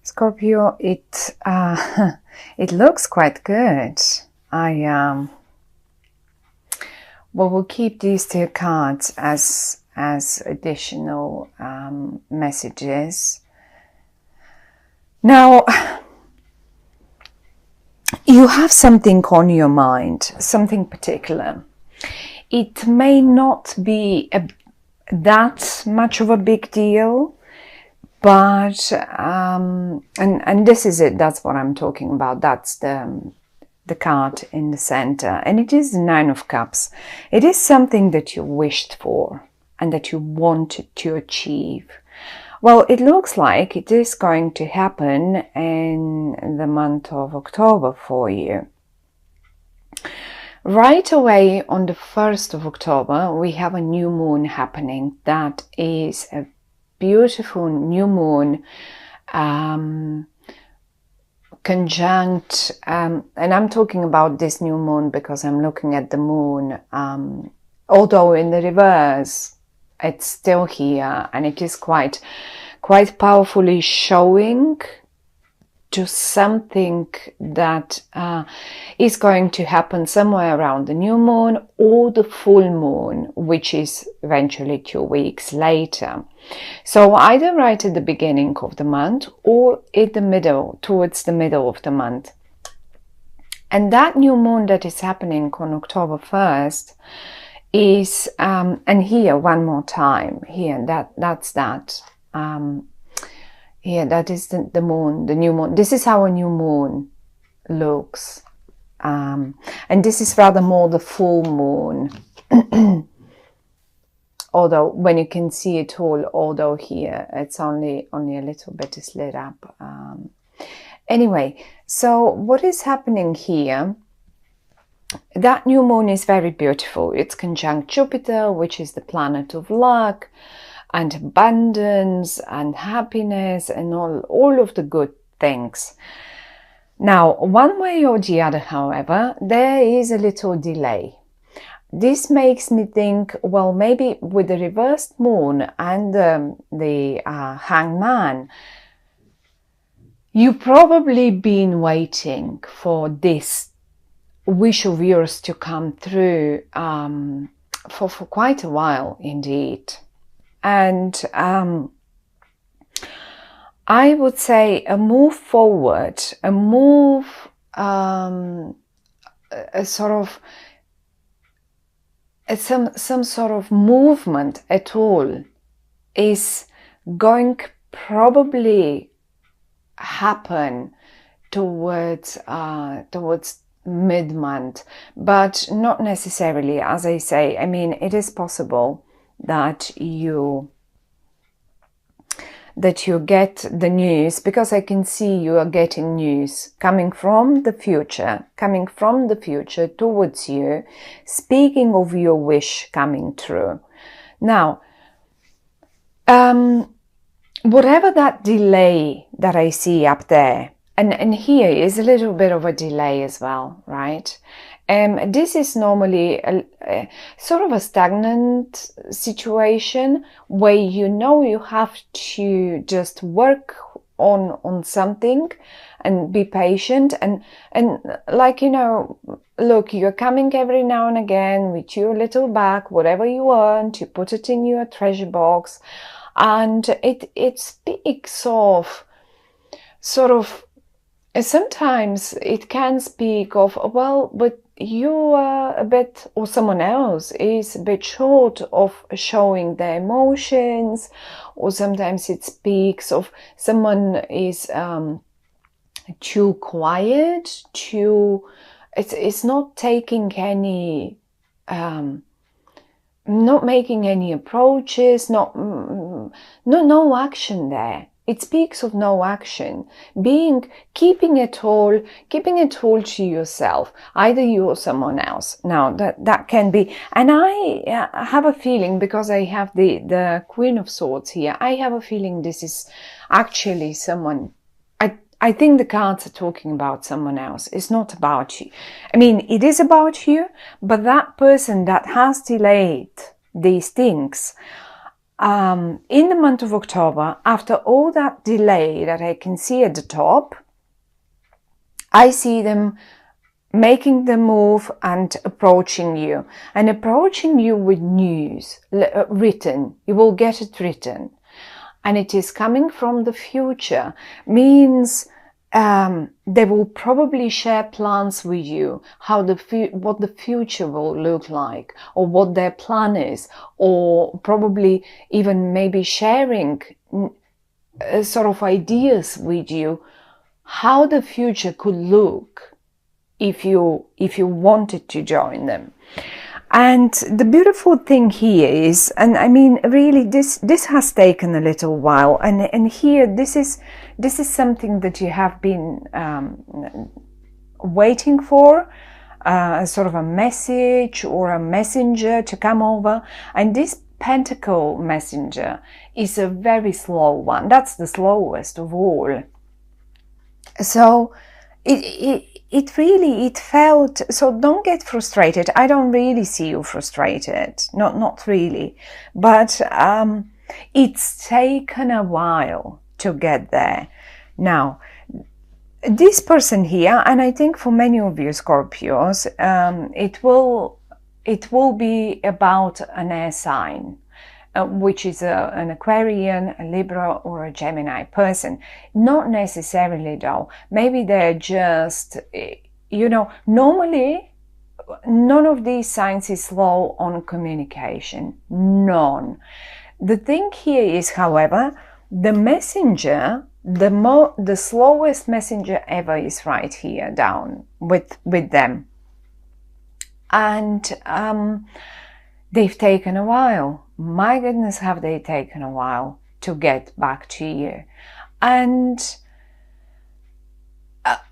Scorpio, it it looks quite good. We'll keep these two cards as additional messages. Now, you have something on your mind, something particular. It may not be that much of a big deal, but and this is it. That's what I'm talking about. That's the card in the center, and it is the Nine of Cups. It is something that you wished for and that you wanted to achieve. Well, it looks like it is going to happen in the month of October for you. Right away on the 1st of October, we have a new moon happening. That is a beautiful new moon conjunct, and I'm talking about this new moon because I'm looking at the moon, although in the reverse, it's still here, and it is quite powerfully showing to something that is going to happen somewhere around the new moon or the full moon, which is eventually 2 weeks later. So either right at the beginning of the month or in the middle, towards the middle of the month. And that new moon that is happening on October 1st is, and here one more time, here, that's that. Here, that is the moon, the new moon. This is how a new moon looks. And this is rather more the full moon. Although, when you can see it all, although here, it's only a little bit is lit up. Anyway, so what is happening here? That new moon is very beautiful. It's conjunct Jupiter, which is the planet of luck and abundance and happiness and all of the good things. Now, one way or the other, however, there is a little delay. This makes me think, well, maybe with the reversed moon and the hangman, you've probably been waiting for this wish of yours to come through for quite a while indeed. And I would say a move forward, a move, a sort of, some sort of movement at all is going probably happen towards mid-month, but not necessarily. As I say, I mean, it is possible that you get the news, because I can see you are getting news coming from the future towards you, speaking of your wish coming true. Now, whatever that delay that I see up there, and here is a little bit of a delay as well, right? This is normally a sort of a stagnant situation where you have to just work on something and be patient and like, look, you're coming every now and again with your little bag, whatever you want, you put it in your treasure box, and it speaks of sort of, sometimes it can speak of, well, but you are a bit, or someone else is a bit short of showing their emotions, or sometimes it speaks of someone is too quiet, it's not taking any, not making any approaches, no action there. It speaks of no action, keeping it all to yourself, either you or someone else. Now that can be, and I have a feeling, because I have the Queen of Swords here, I have a feeling this is actually someone. I think the cards are talking about someone else. It's not about you. I mean, it is about you, but that person that has delayed these things, in the month of October, after all that delay that I can see at the top, I see them making the move and approaching you with news written. You will get it written, and it is coming from the future. Means they will probably share plans with you, what the future will look like, or what their plan is, or probably even maybe sharing sort of ideas with you how the future could look if you wanted to join them. And the beautiful thing here is, and I mean, really, this has taken a little while, and here this is something that you have been waiting for, sort of a message or a messenger to come over. And this Pentacle messenger is a very slow one. That's the slowest of all. So it really felt, so don't get frustrated. I don't really see you frustrated, not really, but it's taken a while to get there. Now, this person here, and I think for many of you Scorpios, it will be about an air sign, which is an Aquarian, a Libra, or a Gemini person. Not necessarily though. Maybe they're just, normally none of these signs is slow on communication. None. The thing here is, however, the messenger, the slowest messenger ever is right here down with them. And they've taken a while. My goodness, have they taken a while to get back to you. And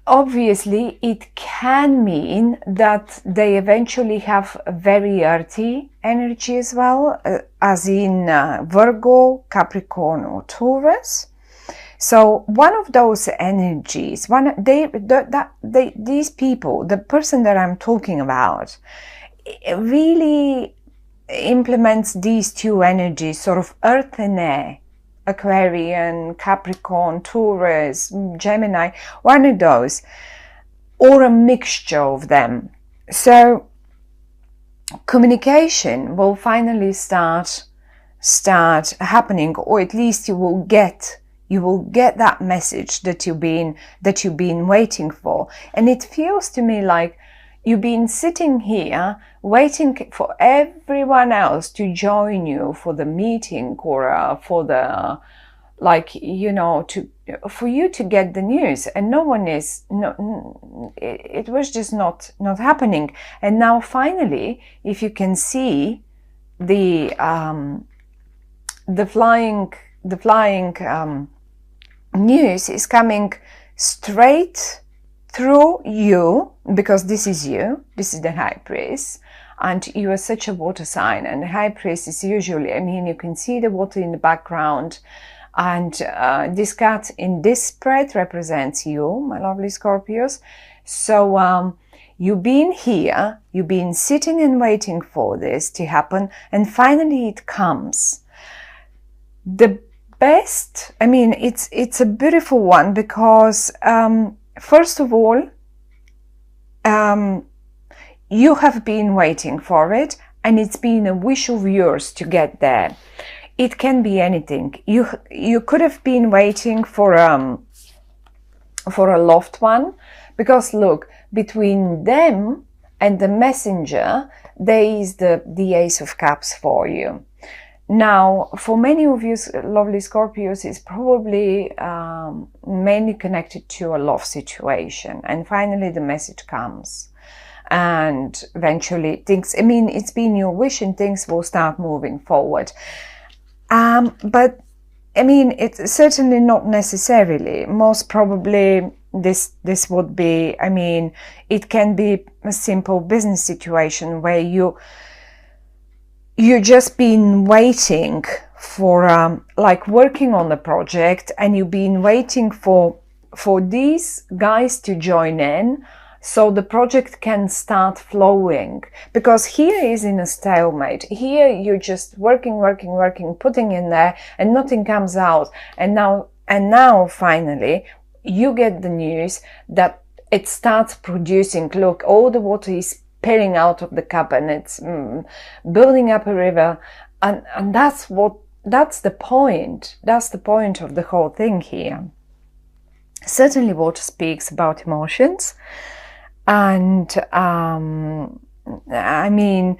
obviously it can mean that they eventually have a very earthy energy as well, as in Virgo, Capricorn, or Taurus. So one of those energies, these people, the person that I'm talking about, really implements these two energies, sort of earth and air, Aquarian, Capricorn, Taurus, Gemini, one of those, or a mixture of them. So communication will finally start happening, or at least you will get that message that you've been waiting for. And it feels to me like you've been sitting here waiting for everyone else to join you for the meeting, or for the, for you to get the news, and it was just not happening. And now finally, if you can see the flying news is coming straight through you, because this is you, this is the High Priest, and you are such a water sign, and the High Priest is usually, you can see the water in the background, and this cat in this spread represents you, my lovely Scorpios. So you've been here, you've been sitting and waiting for this to happen, and finally it comes. The best, it's a beautiful one, because first of all, you have been waiting for it, and it's been a wish of yours to get there. It can be anything. You could have been waiting for a loved one, because look, between them and the messenger, there is the Ace of Cups for you. Now, for many of you lovely Scorpios, it's probably mainly connected to a love situation. And finally, the message comes. And eventually things, it's been your wish, and things will start moving forward. But, it's certainly not necessarily. Most probably this would be, it can be a simple business situation where you just been waiting for, working on the project, and you've been waiting for these guys to join in, so the project can start flowing. Because here is in a stalemate. Here you're just working, putting in there, and nothing comes out. And now finally you get the news that it starts producing. Look, all the water is spilling out of the cup, and it's building up a river, and that's the point. That's the point of the whole thing here. Certainly water speaks about emotions, and I mean,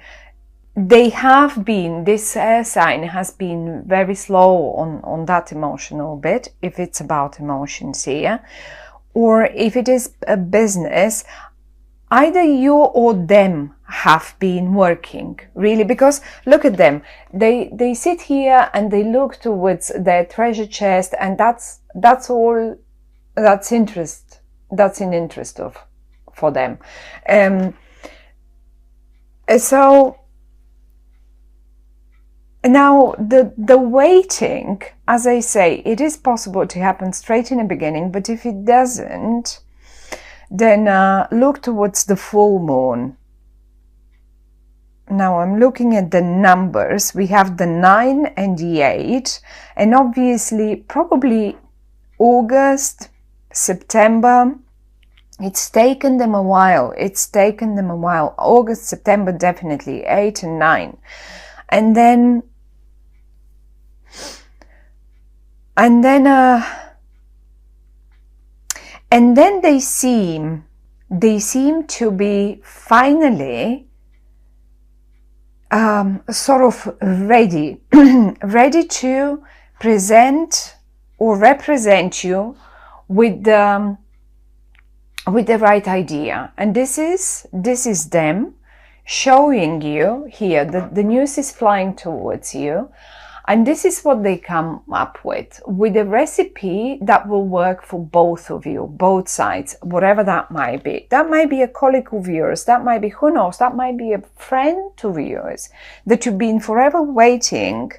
this air sign has been very slow on that emotional bit, if it's about emotions here, or if it is a business, either you or them have been working, really, because look at them. They sit here and they look towards their treasure chest, and that's all. That's in interest for them. So now the waiting, as I say, it is possible to happen straight in the beginning, but if it doesn't, then look towards the full moon. Now I'm looking at the numbers. We have the 9 and the 8, and obviously probably August, September, it's taken them a while. August, September, definitely 8 and 9. And then they seem to be finally sort of ready to present or represent you with the right idea. And this is them showing you here that the news is flying towards you, and this is what they come up with a recipe that will work for both of you, both sides, whatever that might be. That might be a colleague of yours, that might be, who knows, that might be a friend of yours that you've been forever waiting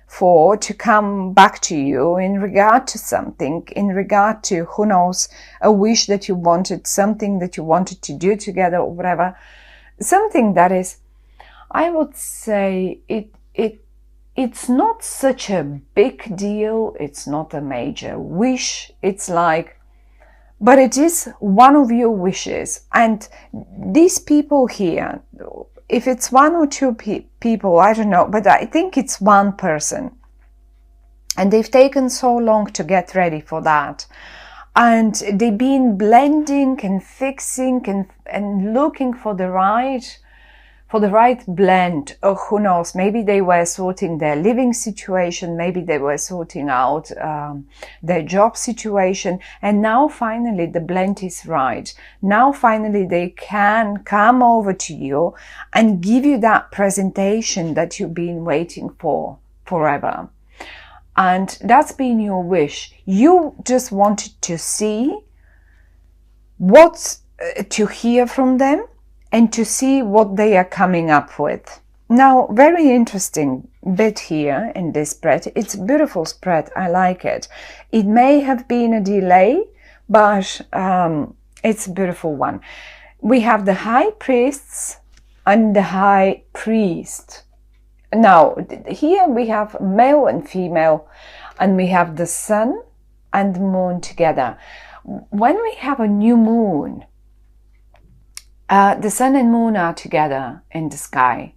for to come back to you in regard to something, in regard to, who knows, a wish that you wanted, something that you wanted to do together or whatever. Something that is, I would say, it's not such a big deal, it's not a major wish, it's like, but it is one of your wishes. And these people here, if it's one or two people, I don't know, but I think it's one person. And they've taken so long to get ready for that. And they've been blending and fixing and looking for the right blend. Or who knows, maybe they were sorting their living situation, maybe they were sorting out their job situation, and now finally the blend is right. Now finally they can come over to you and give you that presentation that you've been waiting for forever. And that's been your wish. You just wanted to see to hear from them, and to see what they are coming up with. Now, very interesting bit here in this spread. It's a beautiful spread. I like it. It may have been a delay, but it's a beautiful one. We have the high priests and the high priest. Now, here we have male and female, and we have the sun and the moon together. When we have a new moon, the sun and moon are together in the sky.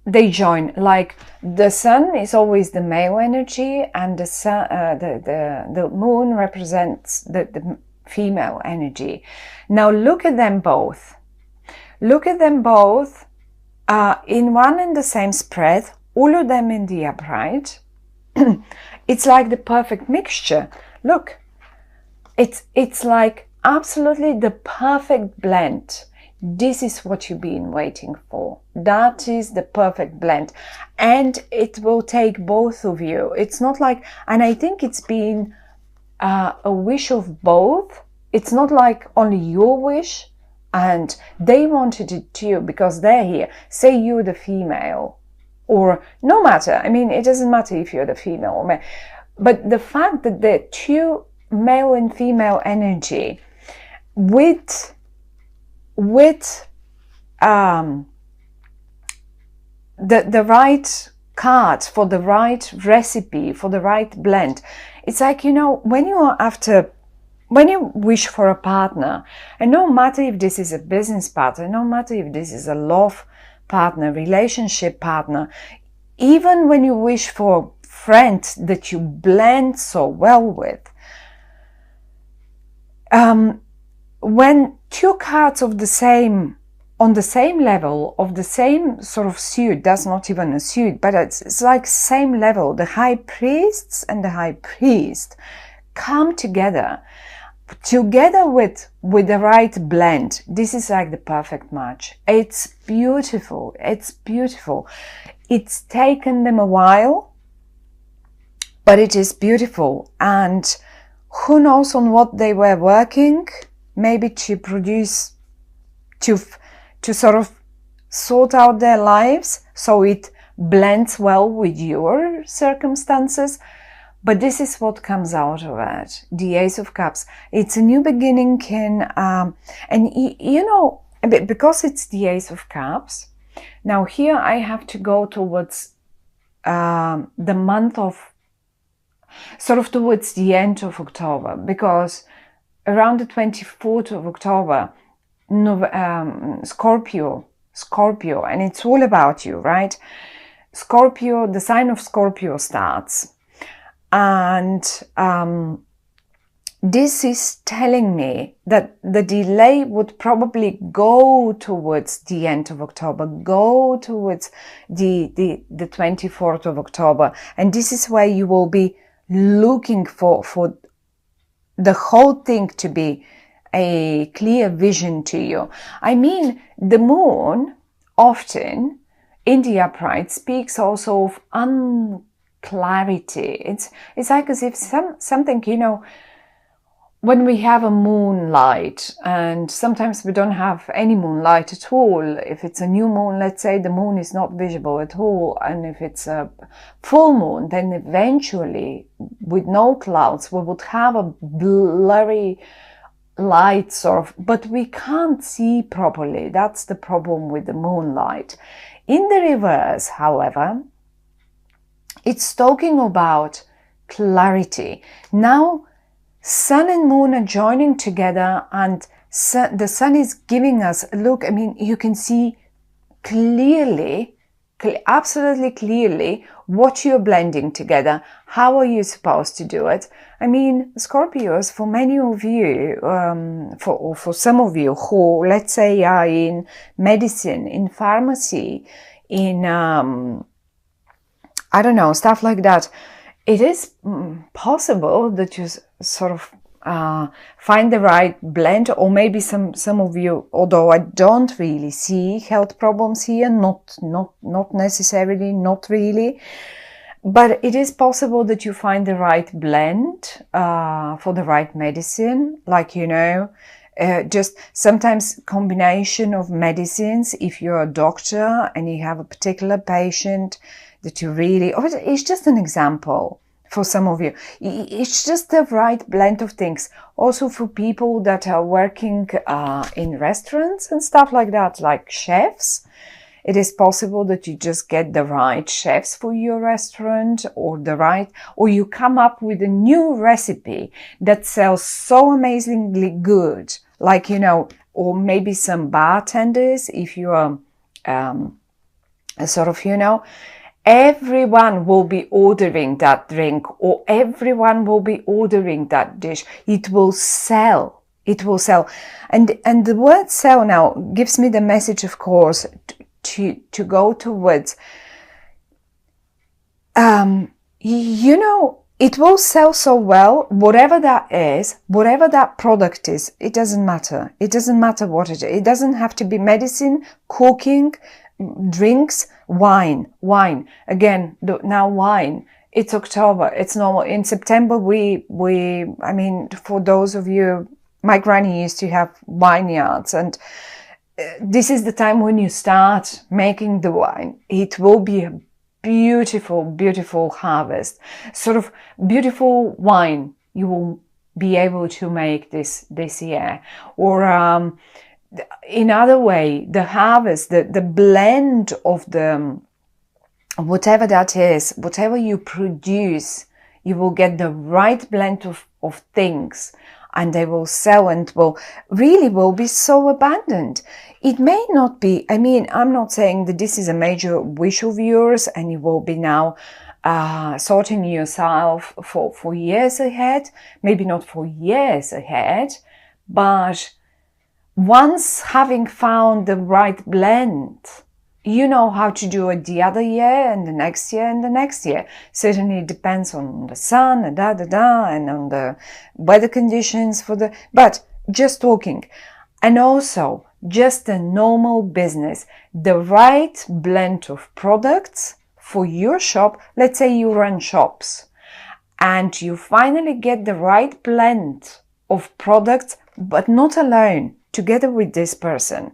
They join, like the sun is always the male energy, and the moon represents the female energy. Now look at them both. Look at them both in one and the same spread, all of them in the upright. It's like the perfect mixture. Look, it's like absolutely the perfect blend. This is what you've been waiting for. That is the perfect blend. And it will take both of you. It's not like, and I think it's been a wish of both. It's not like only your wish and they wanted it too because they're here. Say you're the female, or no matter. I mean, it doesn't matter if you're the female or male. But the fact that the two male and female energy with with the right cards for the right recipe, for the right blend. It's like, you know, when you wish for a partner, and no matter if this is a business partner, no matter if this is a love partner, relationship partner, even when you wish for friends that you blend so well with, when two cards of the same, on the same level, of the same sort of suit, that's not even a suit, but it's like same level, the high priests and the high priest come together with the right blend. This is like the perfect match. It's beautiful. It's beautiful. It's taken them a while, but it is beautiful. And who knows on what they were working, maybe to produce, to sort of sort out their lives so it blends well with your circumstances. But this is what comes out of it. The Ace of Cups. It's a new beginning, and you know, because it's the Ace of Cups, now here I have to go towards the month of, sort of towards the end of October, because around the 24th of October, Scorpio, and it's all about you, right? Scorpio, the sign of Scorpio starts. And this is telling me that the delay would probably go towards the end of October, go towards the 24th of October. And this is where you will be looking for the whole thing to be a clear vision to you. I mean, the moon often in the upright speaks also of clarity. It's like as if something, you know, when we have a moonlight, and sometimes we don't have any moonlight at all. If it's a new moon, let's say, the moon is not visible at all. And if it's a full moon, then eventually with no clouds, we would have a blurry light sort of, but we can't see properly. That's the problem with the moonlight. In the reverse, however, it's talking about clarity. Now, sun and moon are joining together, and the sun is giving us, look, I mean, you can see clearly, absolutely clearly what you're blending together. How are you supposed to do it? I mean, Scorpios, for many of you, for some of you who, let's say, are in medicine, in pharmacy, in, I don't know, stuff like that, it is possible that you sort of find the right blend, or maybe some of you, although I don't really see health problems here, not necessarily, not really, but it is possible that you find the right blend for the right medicine, like, you know, just sometimes combination of medicines. If you're a doctor and you have a particular patient that you really, or it's just an example for some of you, it's just the right blend of things. Also for people that are working in restaurants and stuff like that, like chefs, it is possible that you just get the right chefs for your restaurant, or you come up with a new recipe that sells so amazingly good, like, you know, or maybe some bartenders, if you are sort of, you know, everyone will be ordering that drink, or everyone will be ordering that dish. It will sell. It will sell. And the word sell now gives me the message, of course, to go towards, you know, it will sell so well, whatever that is, whatever that product is, it doesn't matter. It doesn't matter what it is. It doesn't have to be medicine, cooking, drinks, wine. Again, now wine. It's October. It's normal. In September, I mean, for those of you, my granny used to have vineyards, and this is the time when you start making the wine. It will be a beautiful, beautiful harvest, sort of beautiful wine you will be able to make this year. Or in other way, the harvest, the blend of the whatever that is, whatever you produce, you will get the right blend of things, and they will sell and will be so abundant. It may not be, I mean, I'm not saying that this is a major wish of yours and you will be now sorting yourself for years ahead, maybe not for years ahead, but once having found the right blend, you know how to do it the other year and the next year and the next year. Certainly it depends on the sun and and on the weather conditions but just talking. And also just a normal business, the right blend of products for your shop. Let's say you run shops and you finally get the right blend of products, but not alone, together with this person.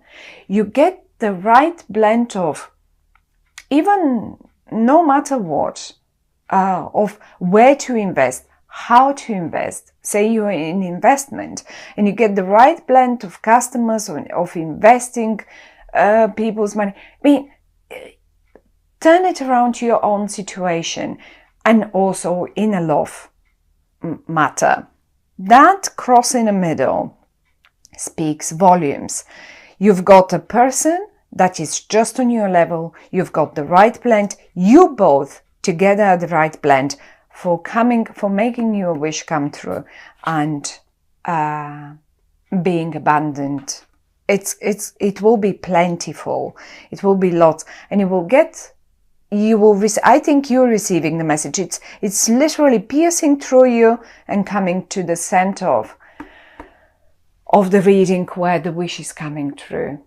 You get the right blend of, even no matter what, of where to invest, how to invest. Say you're in investment and you get the right blend of customers, of investing people's money. I mean, turn it around to your own situation, and also in a love matter. That cross in the middle speaks volumes. You've got a person that is just on your level. You've got the right blend. You both together are the right blend for making your wish come true and being abundant. It will be plentiful. It will be lots, and I think you're receiving the message. It's literally piercing through you and coming to the center of the reading where the wish is coming through.